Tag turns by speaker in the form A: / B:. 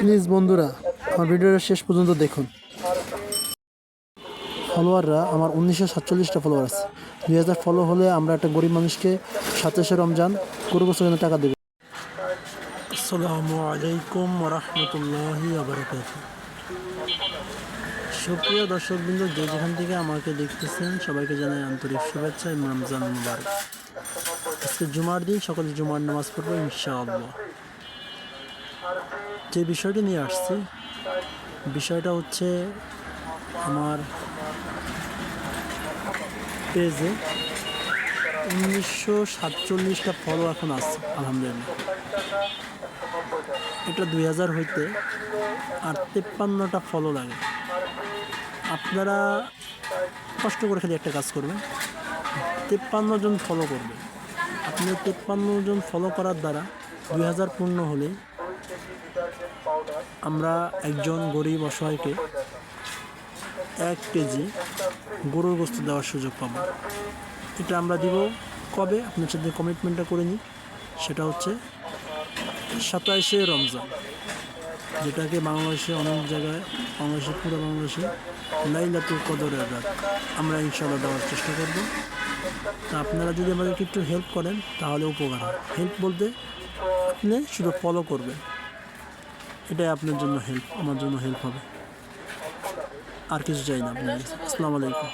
A: Please বন্ধুরা আমার ভিডিওটা শেষ পর্যন্ত দেখুন। ফলোয়াররা আমার 1947টা ফলোয়ার আছে। 2000 ফলো হলে আমরা একটা গরিব মানুষকে 27শে রমজান গরু গোসলের টাকা দেব। আসসালামু আলাইকুম ওয়া রাহমাতুল্লাহি ওয়া বারাকাতুহু। সুপ্রিয় দর্শকবৃন্দ, যে যেখান থেকে আমাকে দেখতেছেন সবাইকে জানাই আন্তরিক শুভেচ্ছা এবং রমজান মুবারক। আজকে জুমার দিন, সকালে জুমার নামাজ পড়বো ইনশাআল্লাহ। যে বিষয়টি নিয়ে আসছি, বিষয়টা হচ্ছে আমার পেজে 1947টা ফলো এখন আছে আলহামদুলিল্লাহ। এটা 2000 হইতে আর 53টা ফলো লাগে। আপনারা কষ্ট করে খালি একটা কাজ করবেন, 53 জন ফলো করবেন। আপনি 53 জন ফলো করার দ্বারা 2000 পূর্ণ হলে আমরা একজন গরিব অসহায়কে 1 কেজি গরুর গোশত দেওয়ার সুযোগ পাবো। এটা আমরা দিব কবে? আপনার সাথে কমিটমেন্টটা করে নিই। সেটা হচ্ছে 27শে রমজান, যেটাকে বাংলাদেশে অনেক জায়গায়, পুরো বাংলাদেশে লাইলাতুল কদরের রাত আমরা ইনশাআল্লাহ দেওয়ার চেষ্টা করব। তা আপনারা যদি আমাদেরকে একটু হেল্প করেন তাহলে উপকার হয়। হেল্প বলতে আপনি শুধু ফলো করবেন, এটাই আপনার জন্য হেল্প, আমার জন্য হেল্প হবে। আর কিছু চাই না আপনার। আসসালামু আলাইকুম।